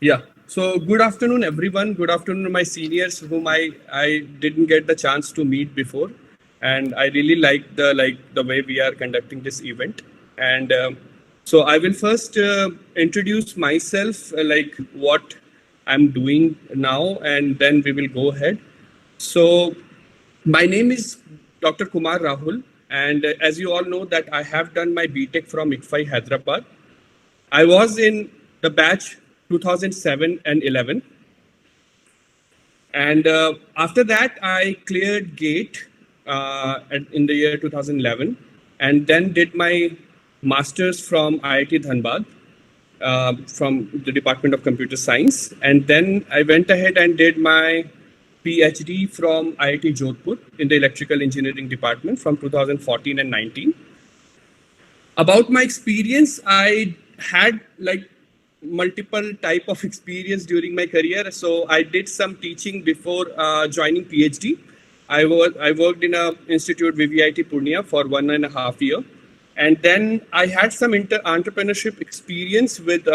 Yeah. So good afternoon, everyone. Good afternoon, my seniors, whom I didn't get the chance to meet before, and I really like the way we are conducting this event. And so I will first introduce myself, like what I'm doing now, and then we will go ahead. So my name is Dr. Kumar Rahul, and as you all know, that I have done my BTech from ICFI Hyderabad. I was in the batch 2007 and 11. And after that, I cleared GATE in the year 2011 and then did my master's from IIT Dhanbad from the Department of Computer Science. And then I went ahead and did my PhD from IIT Jodhpur in the Electrical Engineering Department from 2014 and 19. About my experience, I had like multiple type of experience during my career. So I did some teaching before joining PhD. I worked in a institute VVIT Purnia for 1.5 years. And then I had some entrepreneurship experience with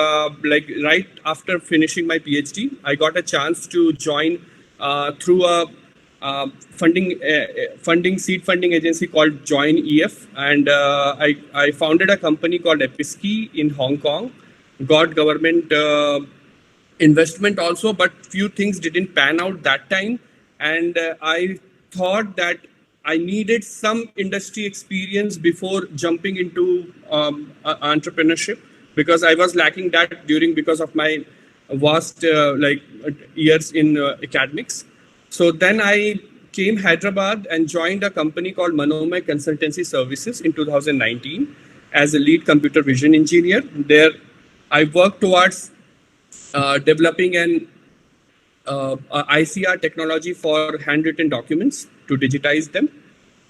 like right after finishing my PhD. I got a chance to join through a funding seed funding agency called Join EF, and I founded a company called Episki in Hong Kong. Got government investment also, but few things didn't pan out that time, and I thought that I needed some industry experience before jumping into entrepreneurship, because I was lacking that because of my vast years in academics. So then I came Hyderabad and joined a company called Manomay Consultancy Services in 2019 as a lead computer vision engineer. There, I worked towards developing an ICR technology for handwritten documents to digitize them.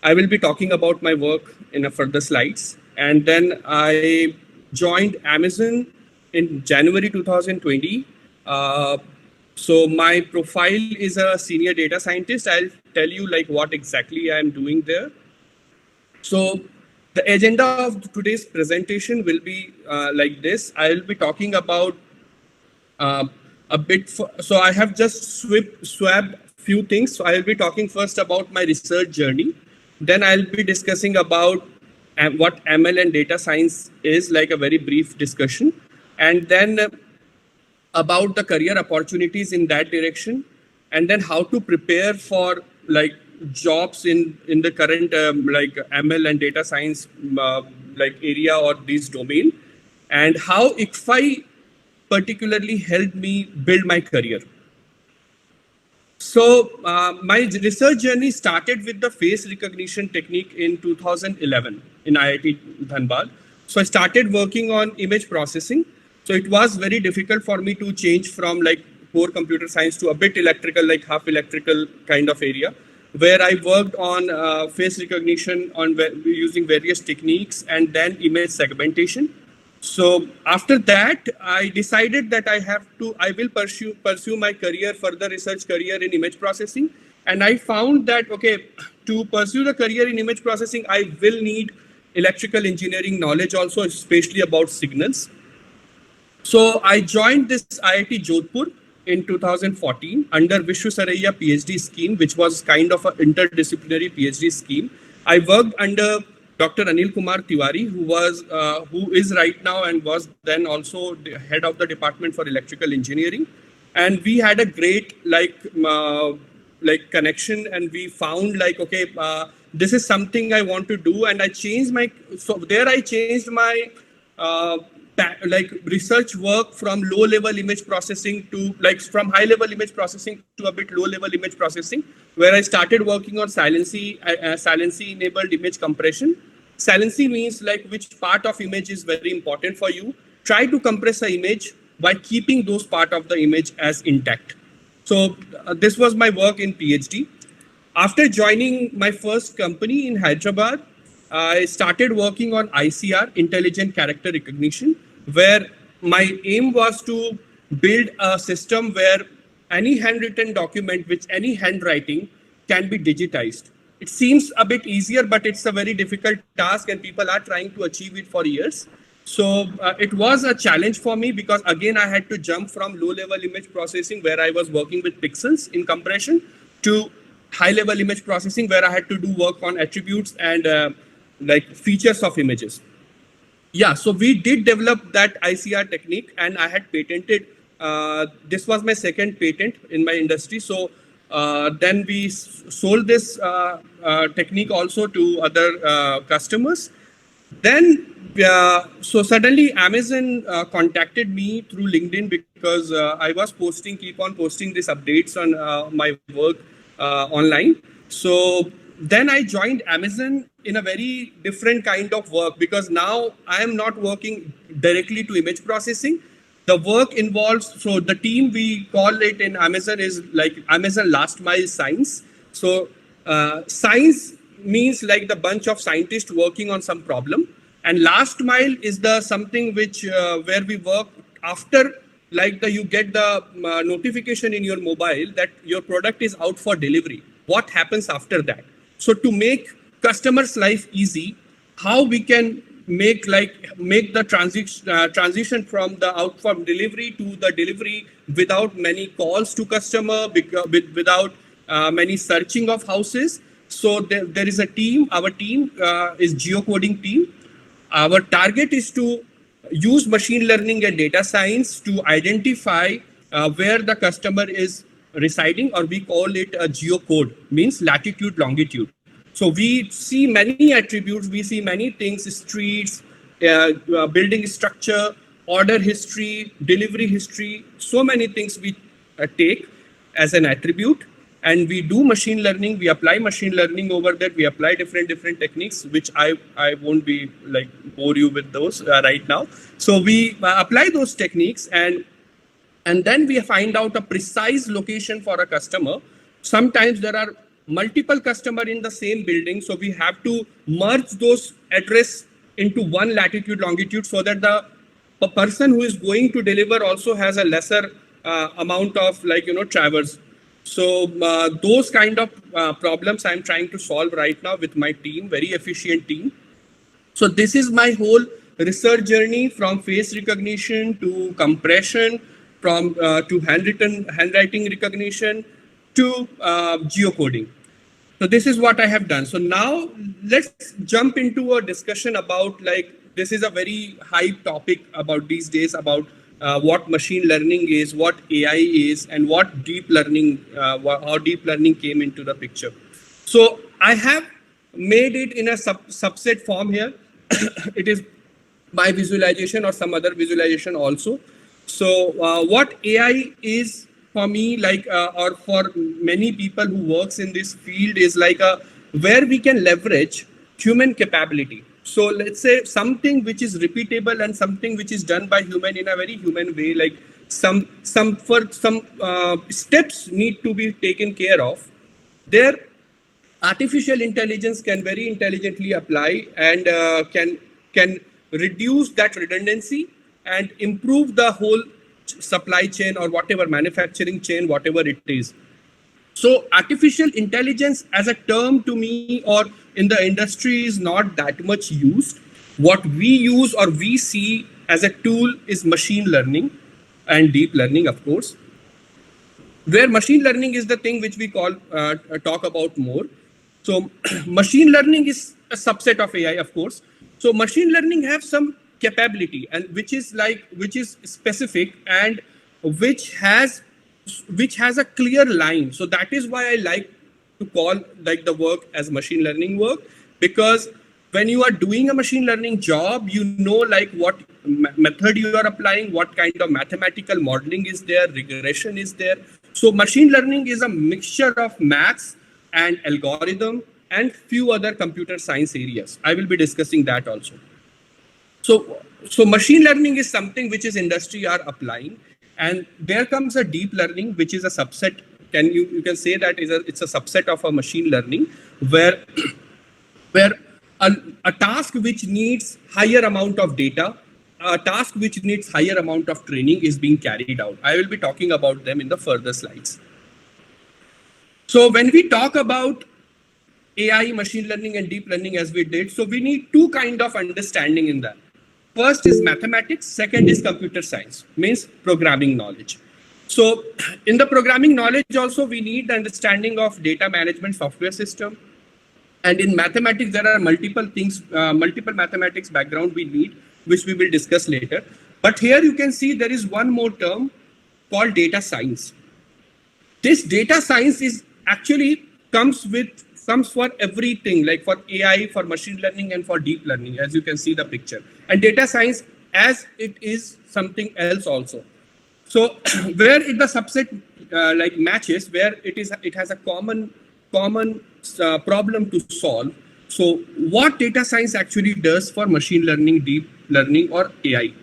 I will be talking about my work in a further slides. And then I joined Amazon in January 2020. So my profile is a senior data scientist. I'll tell you like what exactly I'm doing there. So the agenda of today's presentation will be like this. I'll be talking about a bit. So I have just swapped few things. So I'll be talking first about my research journey. Then I'll be discussing about what ML and data science is, like a very brief discussion. And then about the career opportunities in that direction, and then how to prepare for like jobs in the current like ML and data science like area or this domain, and how ICFI particularly helped me build my career. So my research journey started with the face recognition technique in 2011 in IIT Dhanbad. So I started working on image processing. So it was very difficult for me to change from like core computer science to a bit electrical, like half electrical kind of area, where I worked on face recognition on using various techniques and then image segmentation. So after that, I decided that I will pursue my career, further research career in image processing. And I found that, okay, to pursue the career in image processing, I will need electrical engineering knowledge also, especially about signals. So I joined this IIT Jodhpur in 2014 under Vishwasaraiya PhD scheme, which was kind of an interdisciplinary PhD scheme. I worked under Dr. Anil Kumar Tiwari, who is right now and was then also the head of the Department for Electrical Engineering. And we had a great like connection, and we found like, okay, this is something I want to do. And I changed my like research work from low level image processing to like from high level image processing to a bit low level image processing, where I started working on silency enabled image compression. Silency means like which part of image is very important for you. Try to compress an image by keeping those part of the image as intact. So this was my work in PhD. After joining my first company in Hyderabad, I started working on ICR, Intelligent Character Recognition, where my aim was to build a system where any handwritten document with any handwriting can be digitized. It seems a bit easier, but it's a very difficult task and people are trying to achieve it for years. So it was a challenge for me because again, I had to jump from low level image processing where I was working with pixels in compression to high level image processing where I had to do work on attributes and like features of images. Yeah, so we did develop that ICR technique and I had patented. This was my second patent in my industry. So then we sold this technique also to other customers. Then, so suddenly Amazon contacted me through LinkedIn because I was keep on posting these updates on my work online. So then I joined Amazon in a very different kind of work because now I am not working directly to image processing. The work involves, so the team we call it in Amazon is like Amazon Last Mile Science. So science means like the bunch of scientists working on some problem, and last mile is the something which where we work after, like you get the notification in your mobile that your product is out for delivery. What happens after that? So to make customers life easy, how we can make the transition from the out from delivery to the delivery without many calls to customer, without many searching of houses. So there is a team. Our team is geocoding team. Our target is to use machine learning and data science to identify where the customer is residing, or we call it a geocode, means latitude, longitude. So we see many attributes, we see many things, streets, building structure, order history, delivery history, so many things we take as an attribute. And we do machine learning, we apply machine learning over that, we apply different techniques, which I won't be like bore you with those right now. So we apply those techniques and then we find out a precise location for a customer. Sometimes there are multiple customer in the same building, so we have to merge those address into one latitude, longitude, so that the person who is going to deliver also has a lesser amount of traverse. So those kind of problems I'm trying to solve right now with my team, very efficient team. So this is my whole research journey, from face recognition to compression, from to handwriting recognition to geocoding. So this is what I have done. So now let's jump into a discussion about, like, this is a very hype topic about these days, about what machine learning is, what AI is, and what deep learning, how deep learning came into the picture. So I have made it in a subset form here. It is by visualization or some other visualization also. So what AI is for me, like, or for many people who works in this field, is like where we can leverage human capability. So let's say something which is repeatable and something which is done by human in a very human way, like some steps need to be taken care of. There, artificial intelligence can very intelligently apply and can reduce that redundancy and improve the whole supply chain or whatever manufacturing chain, whatever it is. So artificial intelligence as a term to me or in the industry is not that much used. What we use or we see as a tool is machine learning and deep learning, of course, where machine learning is the thing which we call talk about more. So machine learning is a subset of AI, of course. So machine learning have some capability and which is specific and which has a clear line. So that is why I like to call like the work as machine learning work, because when you are doing a machine learning job, you know like what method you are applying, what kind of mathematical modeling is there, regression is there. So machine learning is a mixture of maths and algorithm and few other computer science areas. I will be discussing that also. So machine learning is something which is industry are applying, and there comes a deep learning, which is a subset. You can say that it's a subset of a machine learning, where a task which needs higher amount of data, a task which needs higher amount of training is being carried out. I will be talking about them in the further slides. So when we talk about AI, machine learning, and deep learning as we did, so we need two kind of understanding in that. First is mathematics, second is computer science, means programming knowledge. So in the programming knowledge also, we need the understanding of data management software system. And in mathematics, there are multiple things, multiple mathematics background we need, which we will discuss later. But here you can see there is one more term called data science. This data science is actually comes for everything, like for AI, for machine learning, and for deep learning, as you can see the picture. And data science as it is something else also. So where the subset like matches, where it has a common problem to solve. So what data science actually does for machine learning, deep learning, or AI?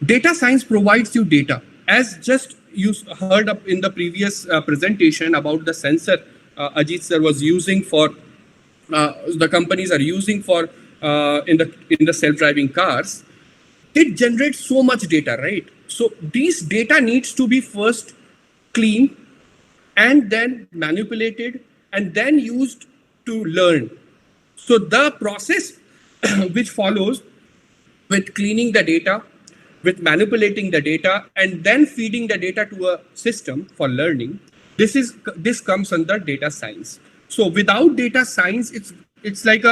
Data science provides you data, as just you heard up in the previous presentation about the sensor Ajit sir was using for the companies are using for in the self-driving cars. It generates so much data, right? So these data needs to be first cleaned and then manipulated and then used to learn. So the process which follows with cleaning the data, with manipulating the data, and then feeding the data to a system for learning, this comes under data science. So without data science, it's like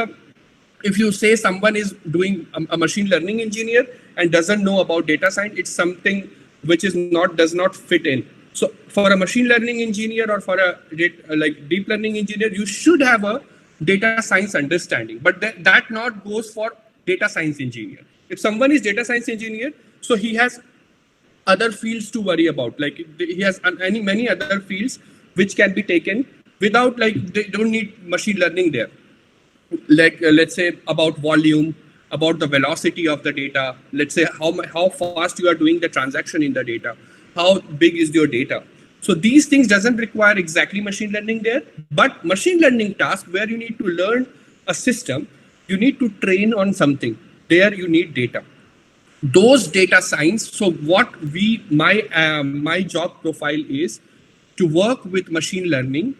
if you say someone is doing a machine learning engineer and doesn't know about data science, it's something which does not fit in. So for a machine learning engineer or for a deep learning engineer, you should have a data science understanding, but that not goes for data science engineer. If someone is data science engineer, so he has other fields to worry about. Like he has many other fields which can be taken without, like, they don't need machine learning there. Like let's say about volume, about the velocity of the data. Let's say how fast you are doing the transaction in the data, how big is your data. So these things doesn't require exactly machine learning there, but machine learning task where you need to learn a system, you need to train on something. There you need data. Those data science. So what my job profile is to work with machine learning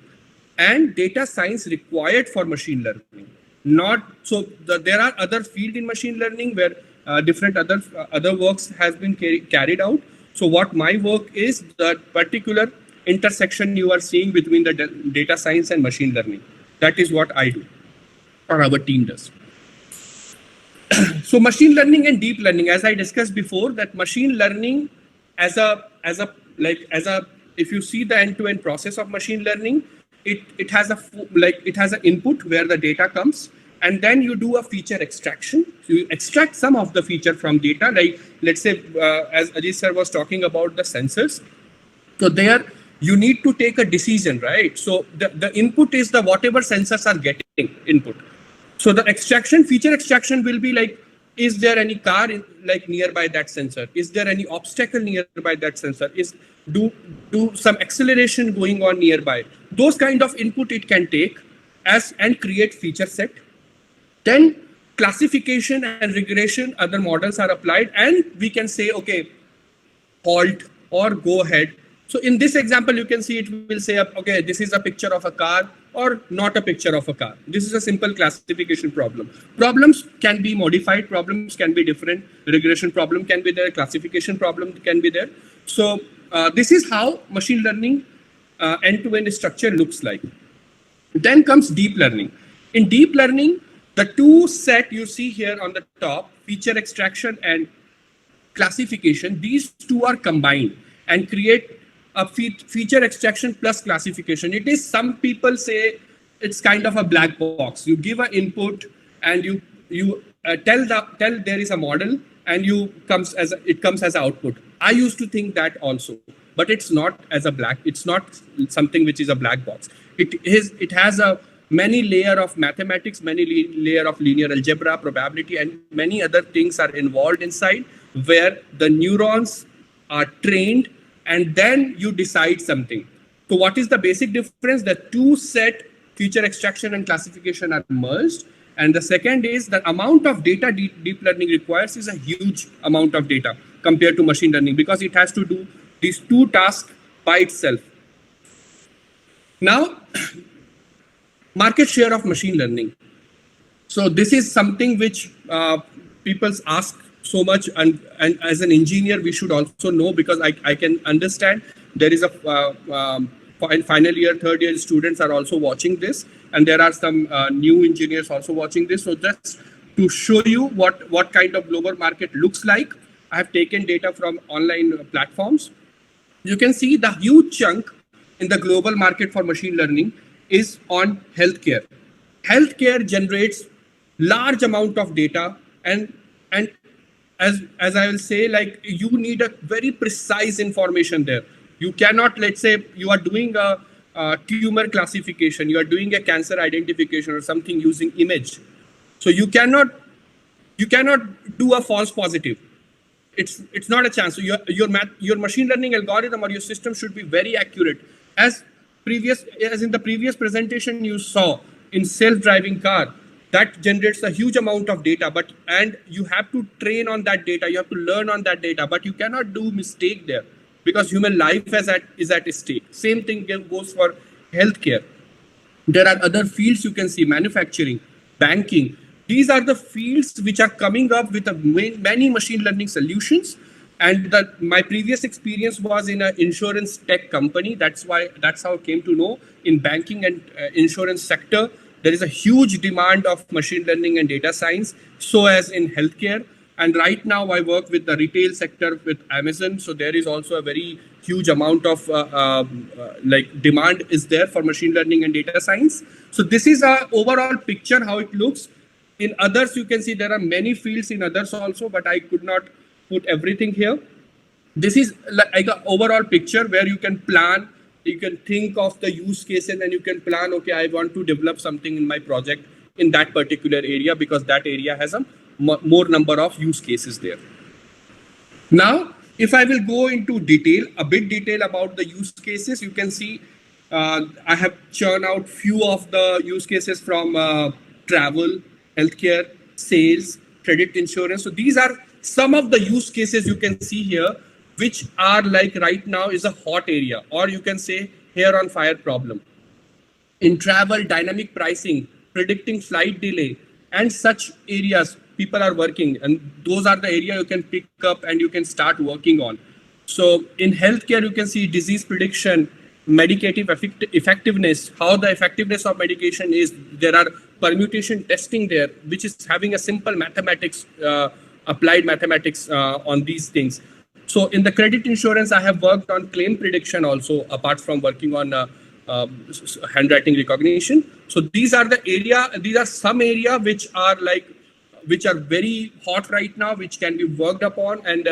and data science required for machine learning. There are other field in machine learning where different other works has been carried out. So what my work is, the particular intersection you are seeing between the data science and machine learning. That is what I do, or our team does. So machine learning and deep learning, as I discussed before, that machine learning if you see the end-to-end process of machine learning, it has an input where the data comes, and then you do a feature extraction. So you extract some of the feature from data, like let's say as Ajit sir was talking about the sensors. So there you need to take a decision, right? So the input is the whatever sensors are getting input. So the feature extraction will be like, is there any car nearby that sensor? Is there any obstacle nearby that sensor? Do some acceleration going on nearby? Those kind of input it can take and create feature set. Then classification and regression, other models are applied, and we can say, okay, halt or go ahead. So in this example, you can see it will say, okay, this is a picture of a car or not a picture of a car. This is a simple classification problem. Problems can be modified, problems can be different, regression problem can be there, classification problem can be there. So this is how machine learning end-to-end structure looks like. Then comes deep learning. In deep learning, the two set you see here on the top, feature extraction and classification, these two are combined and create a feature extraction plus classification. It is, some people say it's kind of a black box. You give an input and you tell there is a model, and it comes as an output. I used to think that also, but it's not it's not something which is a black box. It has a many layer of mathematics, many layer of linear algebra, probability, and many other things are involved inside, where the neurons are trained, and then you decide something. So what is the basic difference? The two set, feature extraction and classification, are merged. And the second is the amount of data deep learning requires is a huge amount of data compared to machine learning, because it has to do these two tasks by itself. Now, market share of machine learning. So this is something which people ask so much, and as an engineer we should also know, because I can understand there is a final year, third year students are also watching this, and there are some new engineers also watching this. So just to show you what kind of global market looks like, I have taken data from online platforms. You can see the huge chunk in the global market for machine learning is on healthcare. Healthcare generates large amount of data, and as I will say, like, you need a very precise information there. You cannot, let's say you are doing a tumor classification, you are doing a cancer identification or something using image. So you cannot do a false positive. It's not a chance. So your machine learning algorithm or your system should be very accurate. As in the previous presentation you saw, in self-driving car, that generates a huge amount of data, and you have to train on that data, you have to learn on that data, but you cannot do mistake there, because human life is at stake. Same thing goes for healthcare. There are other fields you can see, manufacturing, banking. These are the fields which are coming up with many machine learning solutions. And my previous experience was in an insurance tech company. That's how I came to know in banking and insurance sector, there is a huge demand of machine learning and data science, so as in healthcare. And right now I work with the retail sector with Amazon. So there is also a very huge amount of like demand is there for machine learning and data science. So this is a overall picture how it looks. In others, you can see there are many fields in others also, but I could not put everything here. This is like an overall picture where you can plan, you can think of the use cases, and you can plan, okay, I want to develop something in my project in that particular area, because that area has a more number of use cases there. Now, if I will go into a bit detail about the use cases, you can see I have churned out few of the use cases from travel, healthcare, sales, credit insurance. So these are some of the use cases you can see here, which are like right now is a hot area, or you can say hair on fire problem. In travel, dynamic pricing, predicting flight delay, and such areas people are working, and those are the area you can pick up and you can start working on. So in healthcare, you can see disease prediction, medicative effectiveness, how the effectiveness of medication is. There are permutation testing there, which is having a simple mathematics, applied mathematics on these things. So in the credit insurance, I have worked on claim prediction also, apart from working on handwriting recognition. So these are some area which are very hot right now, which can be worked upon. And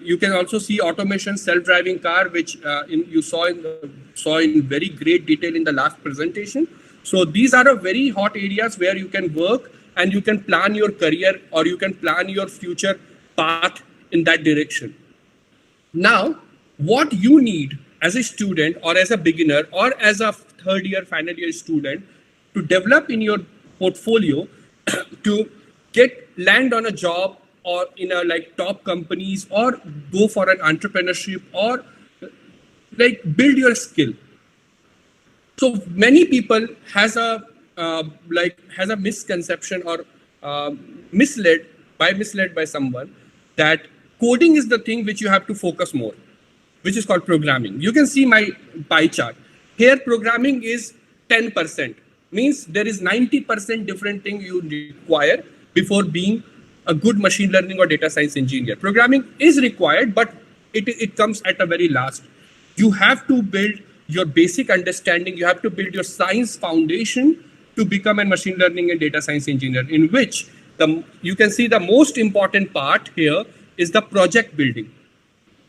you can also see automation, self-driving car, which you saw in very great detail in the last presentation. So these are very hot areas where you can work and you can plan your career, or you can plan your future path in that direction. Now, what you need as a student or as a beginner or as a third year, final year student to develop in your portfolio to land on a job or in a top companies, or go for an entrepreneurship, or build your skill. So many people has a misconception, or misled by someone, that coding is the thing which you have to focus more, which is called programming. You can see my pie chart. Here programming is 10%, means there is 90% different thing you require before being a good machine learning or data science engineer. Programming is required, but it comes at a very last. You have to build your basic understanding, you have to build your science foundation to become a machine learning and data science engineer, in which you can see the most important part here is the project building.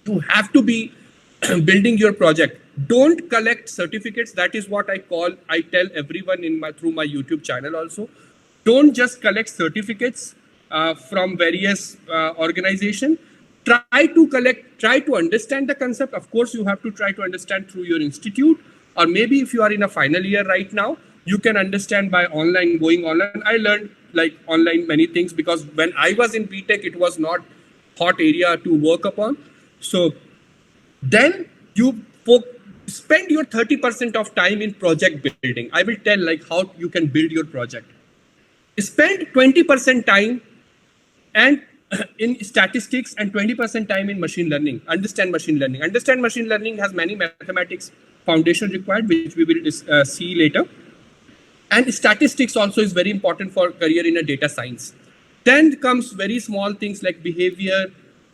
You have to be building your project. Don't collect certificates. That is what I tell everyone through my YouTube channel also. Don't just collect certificates from various organizations. Try to understand the concept. Of course, you have to try to understand through your institute, or maybe if you are in a final year right now, you can understand by going online. I learned online many things, because when I was in BTech, it was not hot area to work upon. So then you spend your 30% of time in project building. I will tell how you can build your project. Spend 20% time and in statistics and 20% time in machine learning. Understand machine learning. Understand machine learning has many mathematics foundation required, which we will see later. And statistics also is very important for career in a data science. Then comes very small things like behavior,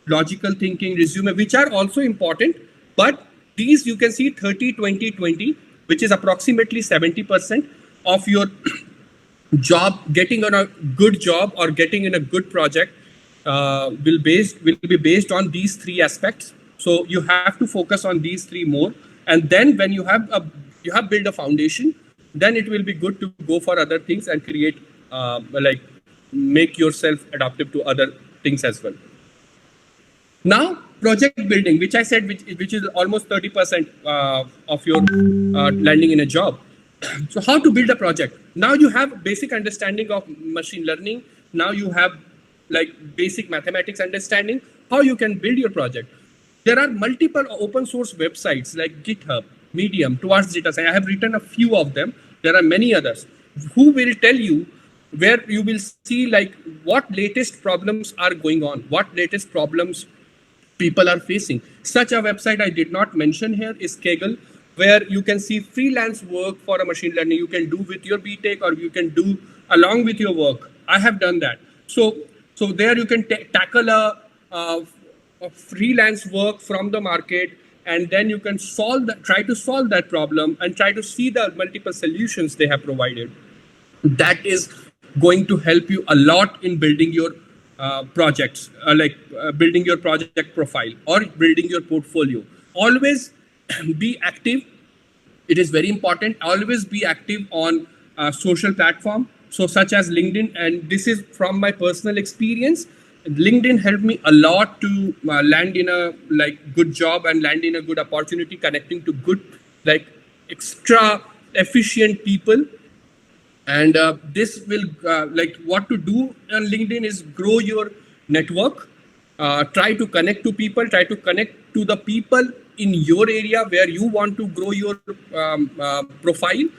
logical thinking, resume, which are also important. But these you can see 30, 20, 20, which is approximately 70% of your job, getting on a good job or getting in a good project will be based on these three aspects. So you have to focus on these three more. And then when you have built a foundation, then it will be good to go for other things and create make yourself adaptive to other things as well. Now, project building, which I said, which is almost 30% of your landing in a job. So how to build a project? Now you have basic understanding of machine learning. Now you have like basic mathematics understanding, how you can build your project. There are multiple open source websites like GitHub, Medium, Towards Data Science. I have written a few of them. There are many others who will tell you where you will see like what latest problems are going on, what latest problems people are facing. Such a website I did not mention here is Kaggle, where you can see freelance work for a machine learning you can do with your BTech or you can do along with your work. I have done that. So there you can tackle a freelance work from the market, and then you can try to solve that problem and try to see the multiple solutions they have provided. That is going to help you a lot in building your projects, building your project profile or building your portfolio. Always be active. It is very important. Always be active on social platform, so such as LinkedIn. And this is from my personal experience. LinkedIn helped me a lot to land in a good job and land in a good opportunity, connecting to good extra efficient people. And this will what to do on LinkedIn is grow your network, try to connect to people, try to connect to the people in your area where you want to grow your profile,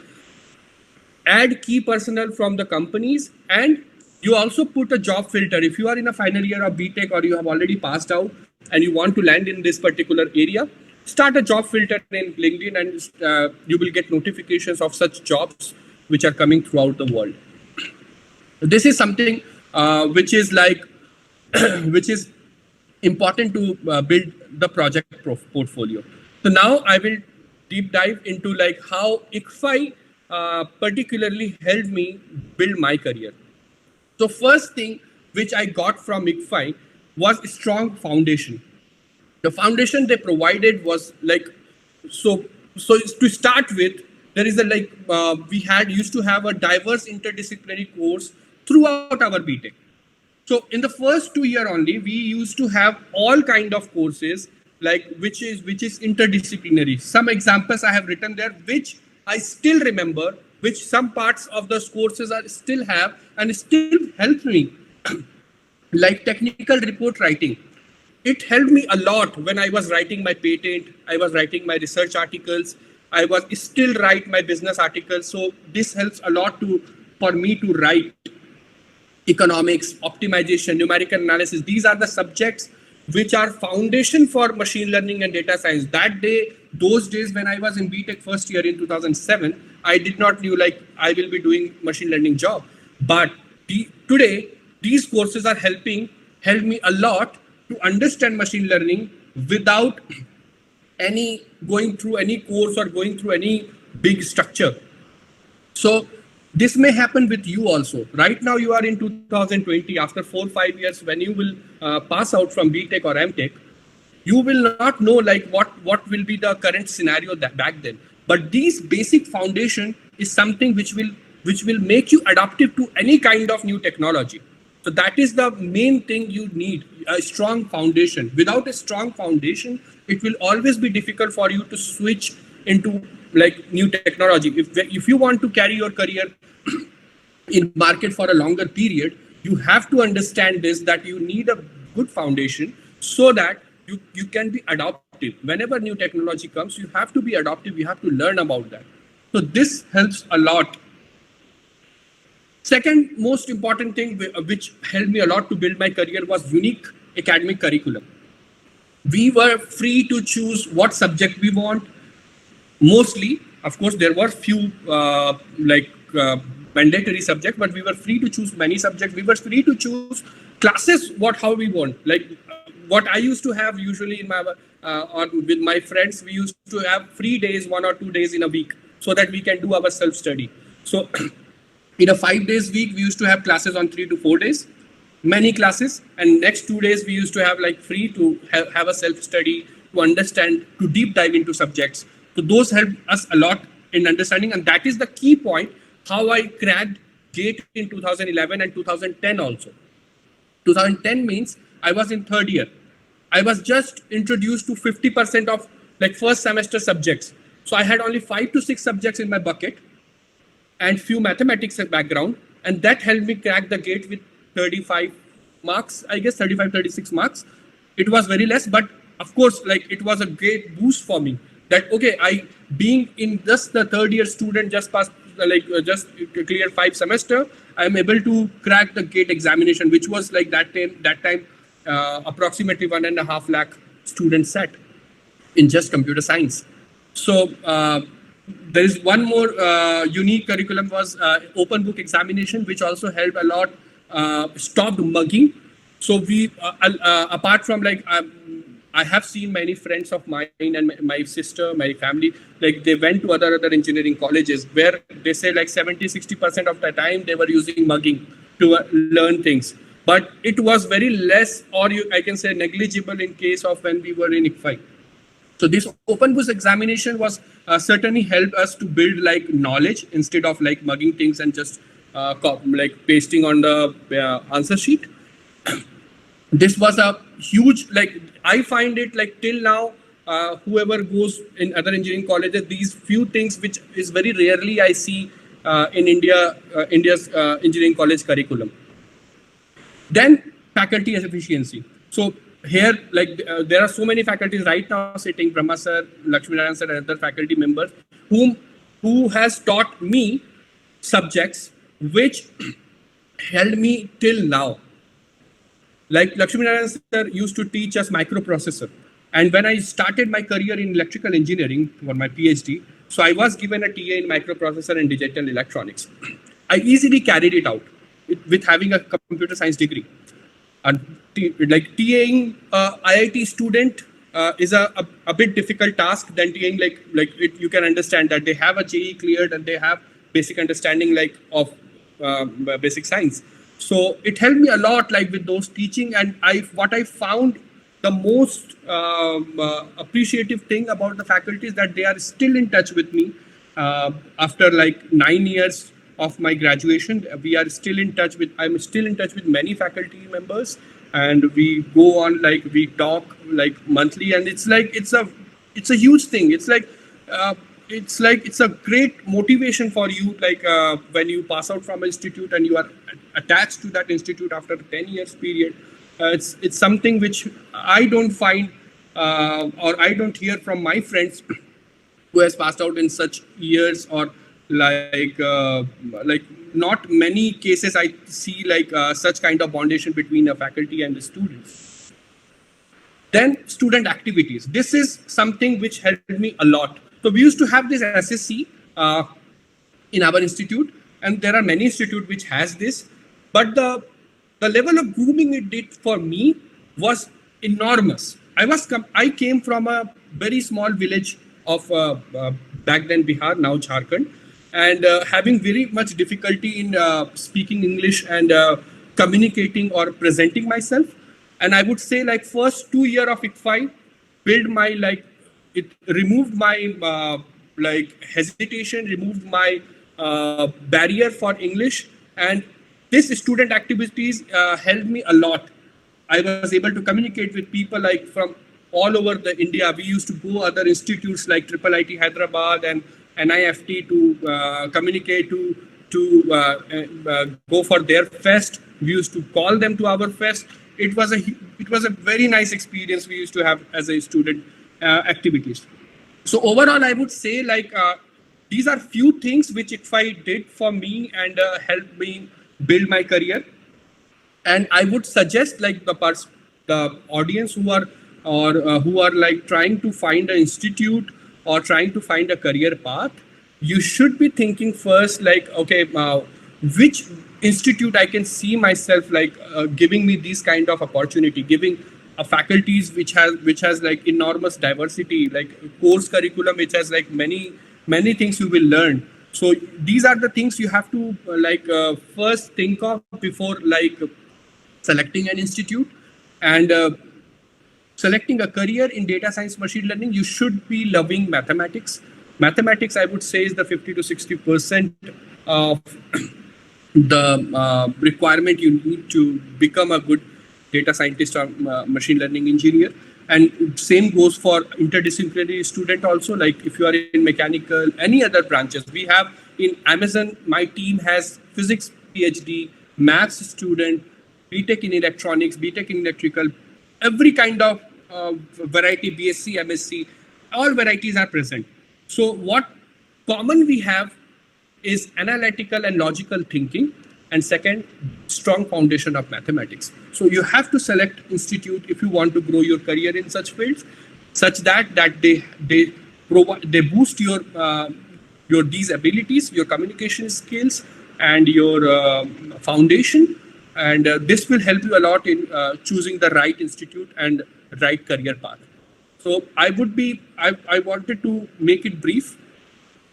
add key personnel from the companies, and you also put a job filter. If you are in a final year of BTech or you have already passed out and you want to land in this particular area, start a job filter in LinkedIn and you will get notifications of such jobs which are coming throughout the world. This is something which is which is important to build the project portfolio. So now I will deep dive into how ICFI particularly helped me build my career. So first thing which I got from ICFI was a strong foundation. The foundation they provided was so to start with, there is we used to have a diverse interdisciplinary course throughout our BTech. So in the first 2 years only, we used to have all kind of courses which is interdisciplinary. Some examples I have written there, which I still remember, which some parts of those courses are still have and still help me, like technical report writing. It helped me a lot when I was writing my patent, I was writing my research articles, I was still write my business articles. So this helps a lot for me to write economics, optimization, numerical analysis. These are the subjects which are foundation for machine learning and data science. Those days when I was in BTech first year in 2007, I did not knew I will be doing machine learning job. But today, these courses are helped me a lot to understand machine learning without going through any course or going through any big structure. So this may happen with you also. Right now you are in 2020, after 4 or 5 years, when you will pass out from BTech or MTech, you will not know what will be the current scenario back then. But these basic foundation is something which will make you adaptive to any kind of new technology. So that is the main thing you need, a strong foundation. Without a strong foundation, it will always be difficult for you to switch into new technology. If you want to carry your career in market for a longer period, you have to understand this, that you need a good foundation so that you can be adaptive. Whenever new technology comes, you have to be adaptive. You have to learn about that. So this helps a lot. Second most important thing which helped me a lot to build my career was unique academic curriculum. We were free to choose what subject we want. Mostly, of course, there were few mandatory subjects, but we were free to choose many subjects. We were free to choose classes how we want. Like what I used to have usually in my or with my friends, we used to have free days, 1 or 2 days in a week, so that we can do our self-study. So in a 5 days week, we used to have classes on 3 to 4 days, many classes, and next 2 days we used to have like free to have a self-study, to understand, to deep dive into subjects. So those helped us a lot in understanding, and that is the key point how I cracked GATE in 2011 and 2010 also. 2010 means I was in third year. I was just introduced to 50% of like first semester subjects. So I had only 5 to 6 subjects in my bucket and few mathematics background, and that helped me crack the GATE with 35 marks, I guess 35, 36 marks. It was very less, but of course, like it was a great boost for me that, okay, I being in just the third year student, just passed, just cleared 5 semester, I'm able to crack the GATE examination, which was like that time approximately 1.5 lakh students set in just computer science. So there is one more unique curriculum was open book examination, which also helped a lot, stopped mugging. So we, apart from like, I have seen many friends of mine and my sister, my family, like they went to other engineering colleges where they say like 70-60% of the time they were using mugging to learn things. But it was very less, or I can say negligible in case of when we were in ICFI. So this open book examination was certainly helped us to build like knowledge instead of like mugging things and just like pasting on the answer sheet. This was a huge, like I find it like till now, whoever goes in other engineering colleges, these few things which is very rarely I see in India's engineering college curriculum. Then faculty efficiency. So here, like there are so many faculties right now sitting, Brahma sir, Lakshmi Narayan sir, and other faculty members who has taught me subjects which held me till now. Like Lakshmi Narayan sir used to teach us microprocessor. And when I started my career in electrical engineering for my PhD, so I was given a TA in microprocessor and digital electronics. I easily carried it out with having a computer science degree. And like TAing IIT student is a bit difficult task than TAing you can understand that they have a JEE cleared and they have basic understanding like of basic science. So it helped me a lot like with those teaching, and what I found the most appreciative thing about the faculty is that they are still in touch with me after like 9 years of my graduation. I'm still in touch with many faculty members, and we go on, like we talk like monthly, and it's a huge thing. It's a great motivation for you, like when you pass out from an institute and you are attached to that institute after a 10 years period. It's something which I don't find or I don't hear from my friends who has passed out in such years, or like not many cases I see like such kind of bondation between a faculty and the students. Then student activities. This is something which helped me a lot. So we used to have this SSC in our institute, and there are many institutes which has this, but the level of grooming it did for me was enormous. I came from a very small village of back then Bihar, now Jharkhand, and having very much difficulty in speaking English and communicating or presenting myself. And I would say like first 2 years of ICFI build my it removed my hesitation, removed my barrier for English, and this student activities helped me a lot. I was able to communicate with people like from all over the India. We used to go other institutes like IIIT Hyderabad and NIFT to communicate, to go for their fest. We used to call them to our fest. It was a very nice experience we used to have as a student activities. So overall, I would say like these are few things which ICFI did for me and helped me build my career. And I would suggest like the audience who are who are like trying to find an institute or trying to find a career path, you should be thinking first like, okay, which institute I can see myself like giving me these kind of opportunity, giving faculties which has like enormous diversity, like course curriculum which has like many things you will learn. So these are the things you have to first think of before like selecting an institute. And selecting a career in data science machine learning, you should be loving mathematics. Mathematics, I would say, is the 50 to 60% of the requirement you need to become a good data scientist or machine learning engineer. And same goes for interdisciplinary student also. Like if you are in mechanical, any other branches, we have in Amazon, my team has physics PhD, maths student, BTech in electronics, BTech in electrical, every kind of variety, BSc, MSc, all varieties are present. So what common we have is analytical and logical thinking, and second, strong foundation of mathematics. So you have to select institute if you want to grow your career in such fields, such that they boost your these abilities, your communication skills, and your foundation. And this will help you a lot in choosing the right institute and right career path. So I wanted to make it brief.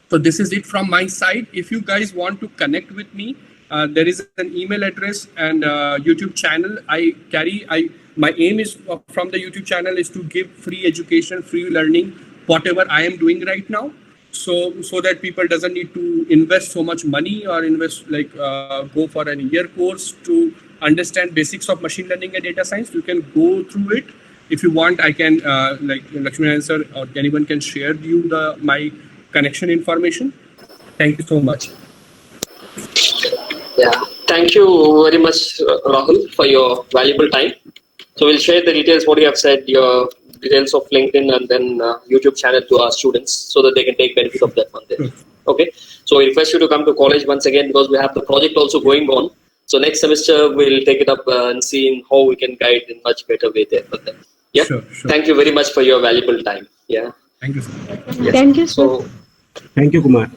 So this is it from my side. If you guys want to connect with me, there is an email address and YouTube channel I carry. My aim is from the YouTube channel is to give free education, free learning, whatever I am doing right now. So that people doesn't need to invest so much money or invest go for an year course to understand basics of machine learning and data science. You can go through it. If you want, I can Lakshminarayan sir or anyone can share you my connection information. Thank you so much. Yeah, thank you very much, Rahul, for your valuable time. So we'll share the details, what you have said, your details of LinkedIn and then YouTube channel to our students so that they can take benefit of that one there. Okay, so we request you to come to college once again because we have the project also going on. So next semester we'll take it up and see how we can guide in much better way there for them. Yeah, sure. Thank you very much for your valuable time. Yeah. Thank you, sir. Yes. Thank you, sir. So, thank you, Kumar.